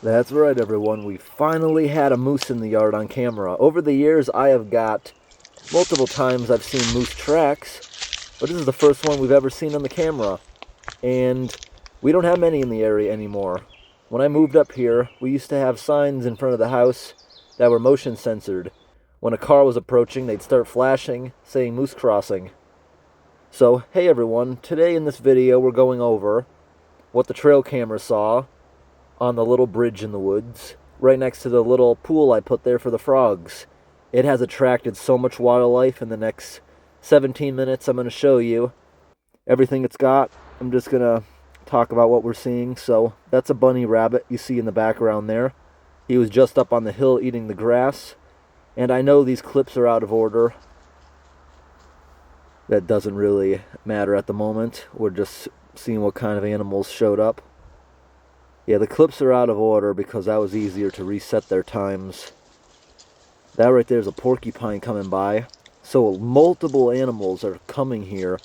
That's right, everyone. We finally had a moose in the yard on camera. Over the years, I have got multiple times I've seen moose tracks, but this is the first one we've ever seen on the camera. And we don't have many in the area anymore. When I moved up here, we used to have signs in front of the house that were motion censored. When a car was approaching, they'd start flashing, saying moose crossing. So, hey everyone, today in this video we're going over what the trail camera saw on the little bridge in the woods, right next to the little pool I put there for the frogs. It has attracted so much wildlife. In the next 17 minutes I'm going to show you everything it's got. I'm just going to talk about what we're seeing. So that's a bunny rabbit you see in the background there. He was just up on the hill eating the grass. And I know these clips are out of order. That doesn't really matter at the moment. We're just seeing what kind of animals showed up. Yeah, the clips are out of order because that was easier to reset their times. That right there is a porcupine coming by. So multiple animals are coming here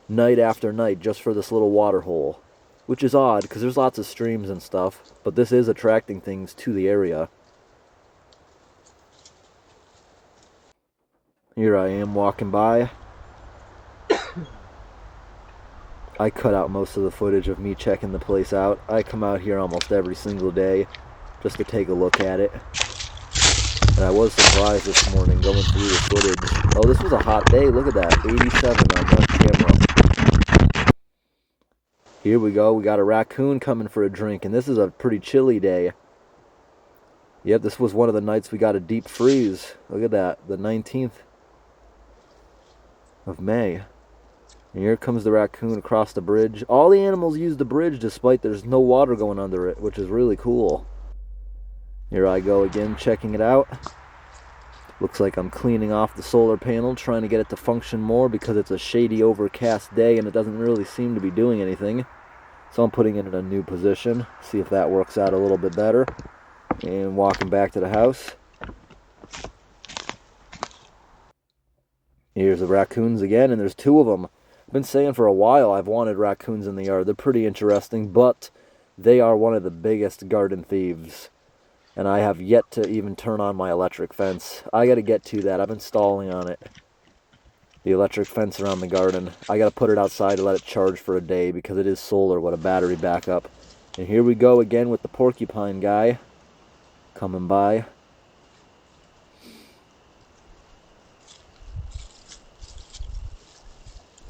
night after night just for this little water hole. Which is odd because there's lots of streams and stuff. But this is attracting things to the area. Here I am walking by. I cut out most of the footage of me checking the place out. I come out here almost every single day just to take a look at it. And I was surprised this morning going through the footage. Oh, this was a hot day. Look at that. 87 on the camera. Here we go. We got a raccoon coming for a drink. And this is a pretty chilly day. Yep, this was one of the nights we got a deep freeze. Look at that. The 19th of May. And here comes the raccoon across the bridge. All the animals use the bridge despite there's no water going under it, which is really cool. Here I go again, checking it out. Looks like I'm cleaning off the solar panel, trying to get it to function more because it's a shady, overcast day and it doesn't really seem to be doing anything. So I'm putting it in a new position, see if that works out a little bit better. And walking back to the house. Here's the raccoons again, and there's two of them. I've been saying for a while I've wanted raccoons in the yard. They're pretty interesting, but they are one of the biggest garden thieves. And I have yet to even turn on my electric fence. I got to get to that. I've been stalling on it. The electric fence around the garden. I got to put it outside to let it charge for a day because it is solar with a battery backup. And here we go again with the porcupine guy coming by.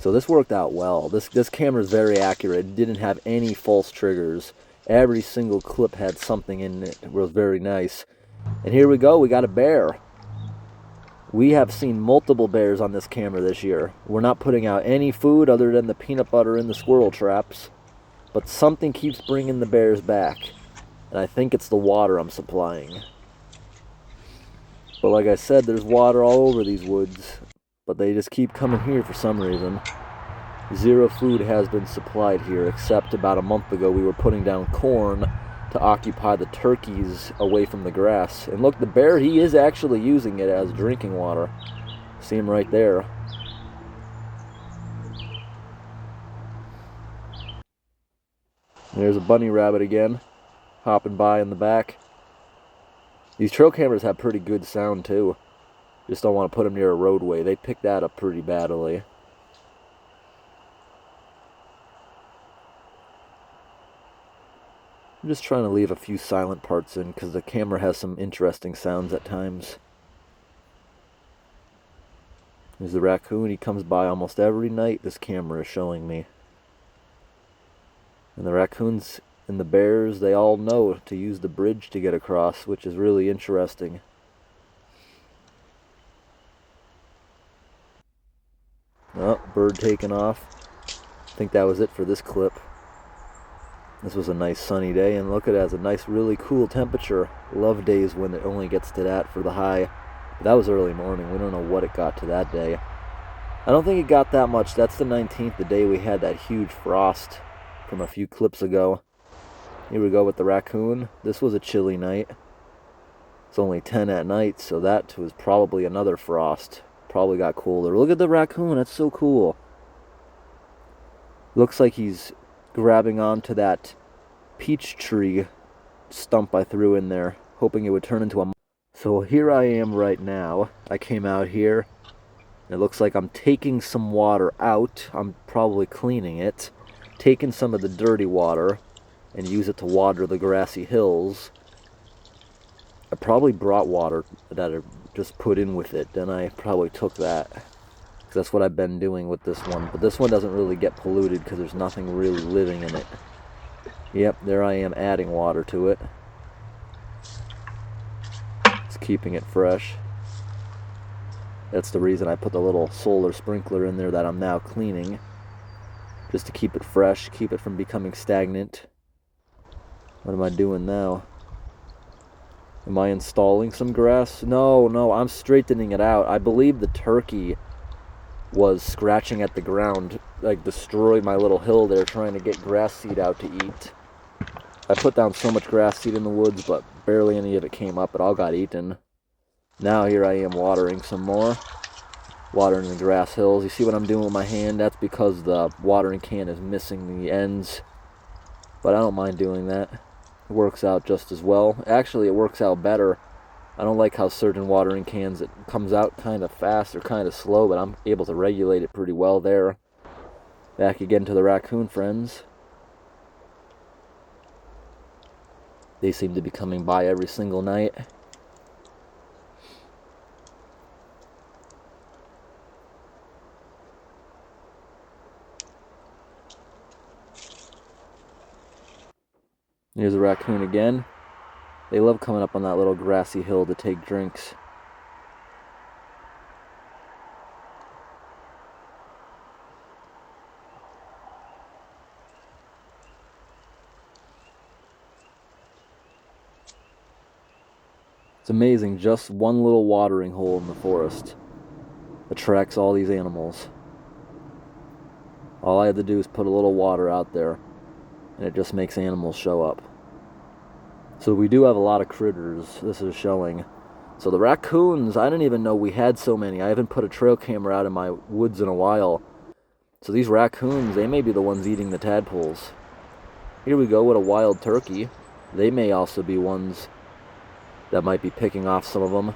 So this worked out well. This camera is very accurate. It didn't have any false triggers. Every single clip had something in it. It was very nice. And here we go. We got a bear. We have seen multiple bears on this camera this year. We're not putting out any food other than the peanut butter and the squirrel traps. But something keeps bringing the bears back. And I think it's the water I'm supplying. But like I said, there's water all over these woods. But they just keep coming here for some reason. Zero food has been supplied here, except about a month ago we were putting down corn to occupy the turkeys away from the grass. And look, the bear, he is actually using it as drinking water. See him right there. There's a bunny rabbit again, hopping by in the back. These trail cameras have pretty good sound too. Just don't want to put them near a roadway. They pick that up pretty badly. I'm just trying to leave a few silent parts in because the camera has some interesting sounds at times. There's the raccoon. He comes by almost every night this camera is showing me. And the raccoons and the bears, they all know to use the bridge to get across, which is really interesting. Oh, bird taking off. I think that was it for this clip. This was a nice sunny day, and look, it has a nice, really cool temperature. Love days when it only gets to that for the high. But that was early morning. We don't know what it got to that day. I don't think it got that much. That's the 19th, the day we had that huge frost from a few clips ago. Here we go with the raccoon. This was a chilly night. It's only 10 at night, so that was probably another frost. Probably got colder. Look at the raccoon. That's so cool. Looks like he's grabbing onto that peach tree stump I threw in there, hoping it would turn into a... So here I am right now. I came out here. It looks like I'm taking some water out. I'm probably cleaning it. Taking some of the dirty water and use it to water the grassy hills. I probably brought water that I just put in with it, and I probably took that. Because that's what I've been doing with this one. But this one doesn't really get polluted because there's nothing really living in it. Yep, there I am adding water to it. It's keeping it fresh. That's the reason I put the little solar sprinkler in there that I'm now cleaning. Just to keep it fresh, keep it from becoming stagnant. What am I doing now? Am I installing some grass? No, I'm straightening it out. I believe the turkey was scratching at the ground, like destroyed my little hill there trying to get grass seed out to eat. I put down so much grass seed in the woods, but barely any of it came up. It all got eaten. Now here I am watering some more. Watering the grass hills. You see what I'm doing with my hand? That's because the watering can is missing the ends. But I don't mind doing that. It works out just as well. Actually, it works out better. I don't like how certain watering cans, it comes out kind of fast or kind of slow, but I'm able to regulate it pretty well there. Back again to the raccoon friends. They seem to be coming by every single night. Here's a raccoon again. They love coming up on that little grassy hill to take drinks. It's amazing, just one little watering hole in the forest attracts all these animals. All I had to do is put a little water out there, and it just makes animals show up. So we do have a lot of critters, this is showing. So the raccoons, I didn't even know we had so many. I haven't put a trail camera out in my woods in a while. So these raccoons, they may be the ones eating the tadpoles. Here we go with a wild turkey. They may also be ones that might be picking off some of them.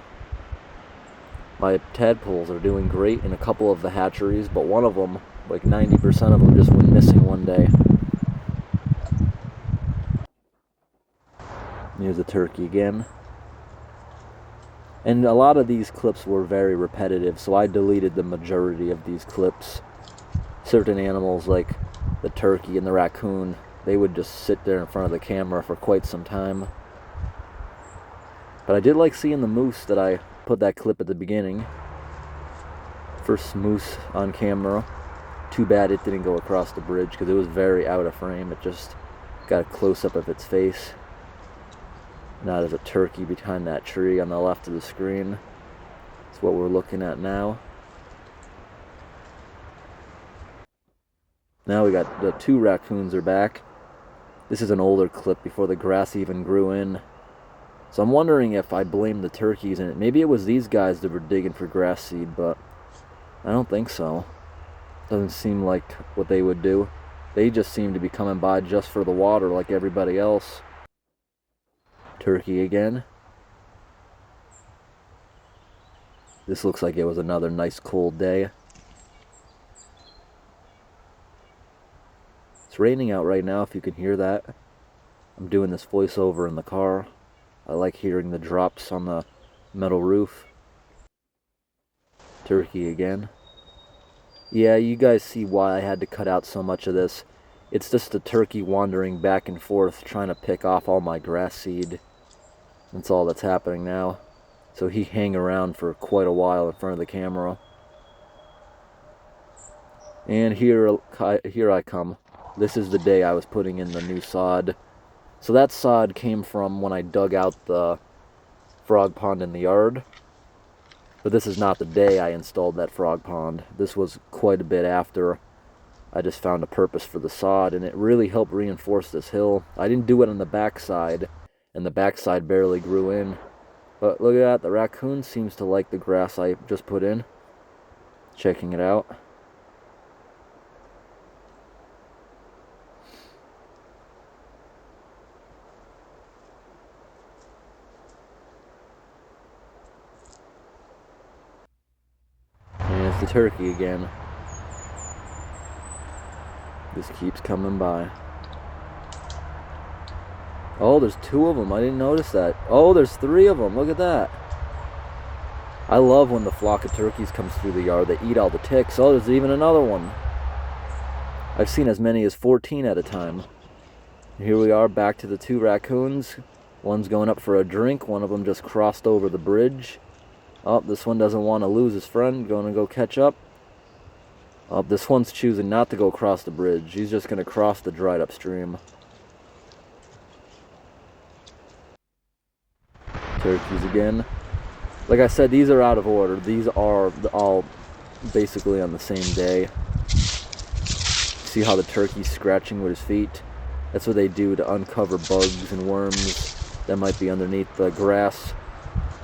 My tadpoles are doing great in a couple of the hatcheries, but one of them, like 90% of them, just went missing one day. Here's a turkey again. And a lot of these clips were very repetitive, so I deleted the majority of these clips. Certain animals like the turkey and the raccoon, they would just sit there in front of the camera for quite some time. But I did like seeing the moose that I put that clip at the beginning. First moose on camera. Too bad it didn't go across the bridge because it was very out of frame. It just got a close-up of its face. Now there's a turkey behind that tree on the left of the screen. That's what we're looking at now. Now we got the two raccoons are back. This is an older clip before the grass even grew in. So I'm wondering if I blame the turkeys in it. Maybe it was these guys that were digging for grass seed, but I don't think so. Doesn't seem like what they would do. They just seem to be coming by just for the water like everybody else. Turkey again. This looks like it was another nice cold day. It's raining out right now if you can hear that. I'm doing this voiceover in the car. I like hearing the drops on the metal roof. Turkey again. Yeah, you guys see why I had to cut out so much of this. It's just the turkey wandering back and forth trying to pick off all my grass seed. That's all that's happening now. So he hang around for quite a while in front of the camera. And here I come. This is the day I was putting in the new sod. So that sod came from when I dug out the frog pond in the yard. But this is not the day I installed that frog pond. This was quite a bit after. I just found a purpose for the sod, and it really helped reinforce this hill. I didn't do it on the backside, and the backside barely grew in. But look at that, the raccoon seems to like the grass I just put in. Checking it out. There's the turkey again. Just keeps coming by. Oh, there's 2 of them. I didn't notice that. Oh, there's 3 of them. Look at that. I love when the flock of turkeys comes through the yard. They eat all the ticks. Oh, there's even another one. I've seen as many as 14 at a time. Here we are, back to the 2 raccoons. One's going up for a drink. One of them just crossed over the bridge. Oh, this one doesn't want to lose his friend. Going to go catch up. Oh, this one's choosing not to go across the bridge. He's just going to cross the dried up stream. Turkeys again. Like I said, these are out of order. These are all basically on the same day. See how the turkey's scratching with his feet? That's what they do to uncover bugs and worms that might be underneath the grass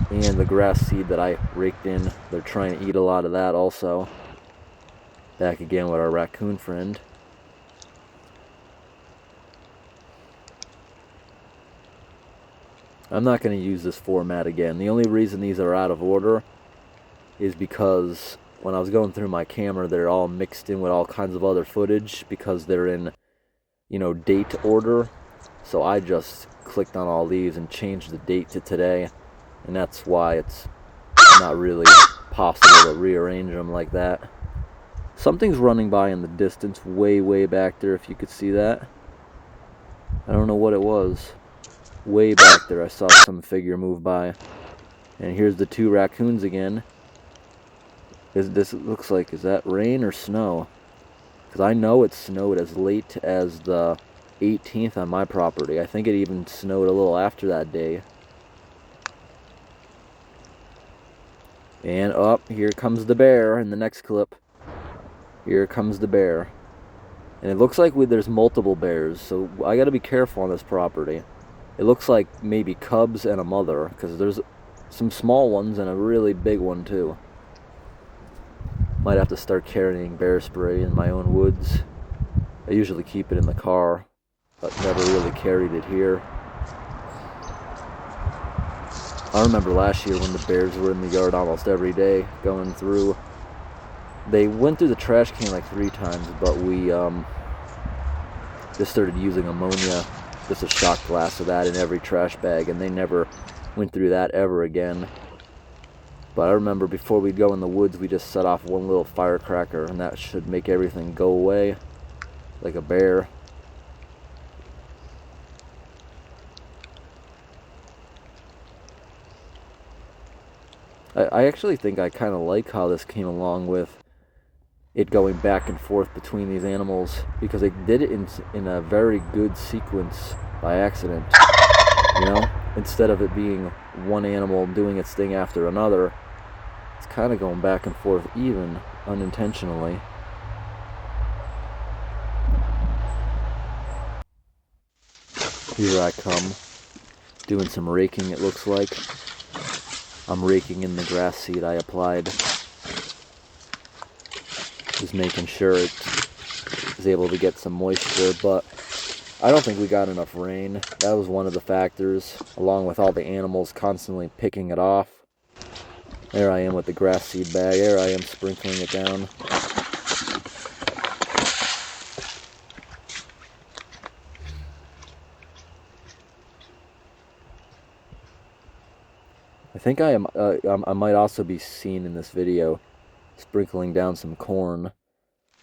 and the grass seed that I raked in. They're trying to eat a lot of that also. Back again with our raccoon friend. I'm not going to use this format again. The only reason these are out of order is because when I was going through my camera, they're all mixed in with all kinds of other footage because they're in, you know, date order. So I just clicked on all these and changed the date to today, and that's why it's not really possible to rearrange them like that. Something's running by in the distance way back there, if you could see that. I don't know what it was. Way back there I saw some figure move by. And here's the 2 raccoons again. This looks like, is that rain or snow? Because I know it snowed as late as the 18th on my property. I think it even snowed a little after that day. And up, here comes the bear in the next clip. Here comes the bear. And it looks like there's multiple bears, so I gotta be careful on this property. It looks like maybe cubs and a mother, because there's some small ones and a really big one too. Might have to start carrying bear spray in my own woods. I usually keep it in the car, but never really carried it here. I remember last year when the bears were in the yard almost every day, going through. They went through the trash can like 3 times, but we just started using ammonia, just a shot glass of that in every trash bag, and they never went through that ever again. But I remember before we'd go in the woods, we just set off one little firecracker, and that should make everything go away, like a bear. I actually think I kind of like how this came along with it going back and forth between these animals, because they did it in a very good sequence by accident. You know, instead of it being one animal doing its thing after another, it's kind of going back and forth even unintentionally. Here I come, doing some raking, it looks like. I'm raking in the grass seed I applied. Just making sure it is able to get some moisture, but I don't think we got enough rain. That was one of the factors, along with all the animals constantly picking it off. There I am with the grass seed bag. There I am sprinkling it down. I think I might also be seen in this video sprinkling down some corn.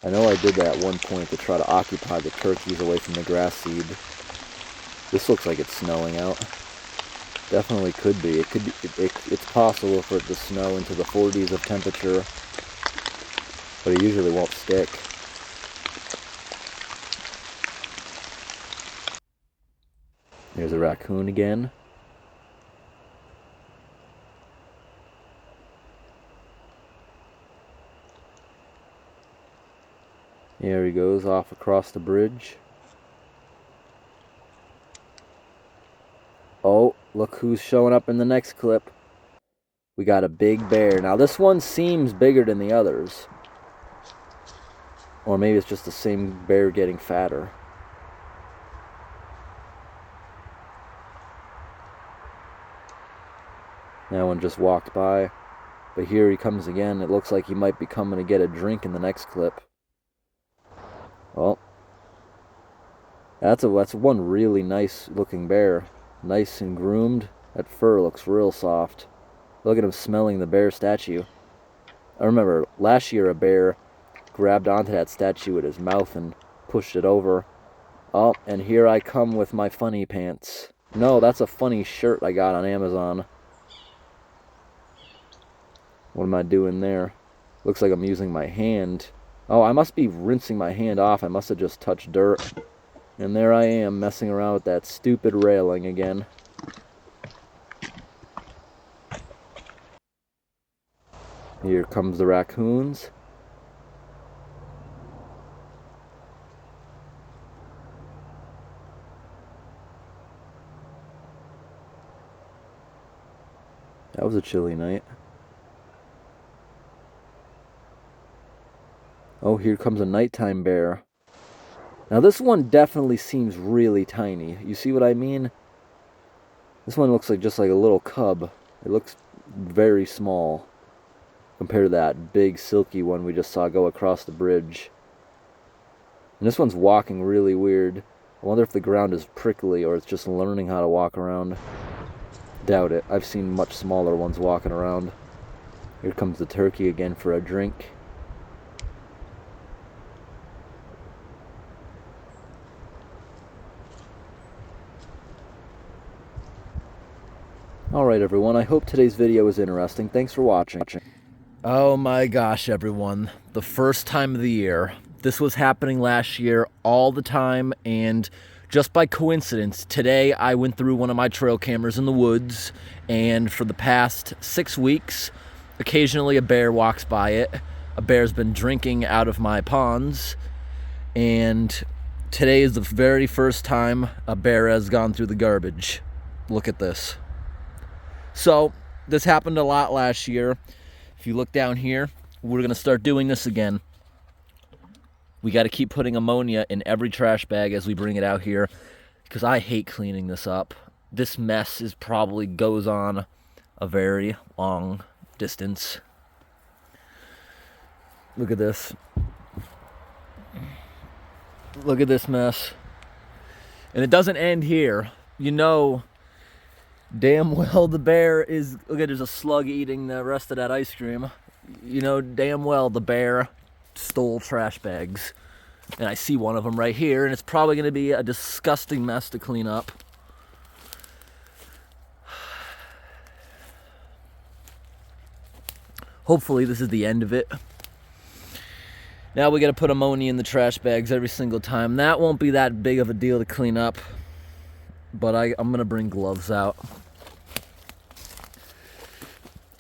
I know I did that at one point to try to occupy the turkeys away from the grass seed. This looks like it's snowing out. Definitely could be. It's possible for it to snow into the 40s of temperature, but it usually won't stick. Here's a raccoon again. There he goes, off across the bridge. Oh, look who's showing up in the next clip. We got a big bear. Now this one seems bigger than the others. Or maybe it's just the same bear getting fatter. That one just walked by. But here he comes again. It looks like he might be coming to get a drink in the next clip. Well, that's one really nice looking bear. Nice and groomed. That fur looks real soft. Look at him smelling the bear statue. I remember last year a bear grabbed onto that statue with his mouth and pushed it over. Oh, and here I come with my funny pants. No, that's a funny shirt I got on Amazon. What am I doing there? Looks like I'm using my hand. Oh, I must be rinsing my hand off. I must have just touched dirt. And there I am, messing around with that stupid railing again. Here comes the raccoons. That was a chilly night. Oh, here comes a nighttime bear. Now this one definitely seems really tiny. You see what I mean? This one looks like just like a little cub. It looks very small compared to that big silky one we just saw go across the bridge. And this one's walking really weird. I wonder if the ground is prickly or it's just learning how to walk around. Doubt it. I've seen much smaller ones walking around. Here comes the turkey again for a drink. Alright everyone, I hope today's video was interesting. Thanks for watching. Oh my gosh everyone, the first time of the year. This was happening last year all the time, and just by coincidence, today I went through one of my trail cameras in the woods, and for the past 6 weeks, occasionally a bear walks by it. A bear's been drinking out of my ponds, and today is the very first time a bear has gone through the garbage. Look at this. So, this happened a lot last year. If you look down here, we're gonna start doing this again. We gotta keep putting ammonia in every trash bag as we bring it out here, because I hate cleaning this up. This mess probably goes on a very long distance. Look at this. Look at this mess. And it doesn't end here. You know damn well the bear is... Look at, there's a slug eating the rest of that ice cream. You know damn well the bear stole trash bags. And I see one of them right here, and it's probably going to be a disgusting mess to clean up. Hopefully this is the end of it. Now we got to put ammonia in the trash bags every single time. That won't be that big of a deal to clean up, but I'm going to bring gloves out.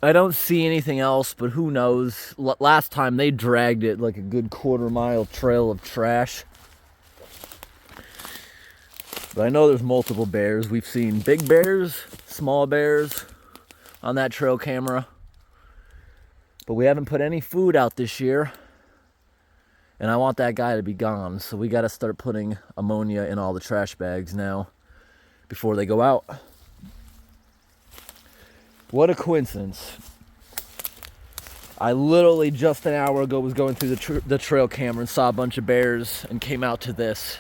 I don't see anything else, but who knows. Last time they dragged it like a good quarter-mile trail of trash. But I know there's multiple bears. We've seen big bears, small bears on that trail camera. But we haven't put any food out this year. And I want that guy to be gone. So we got to start putting ammonia in all the trash bags now before they go out. What a coincidence. I literally just an hour ago was going through the trail camera and saw a bunch of bears and came out to this.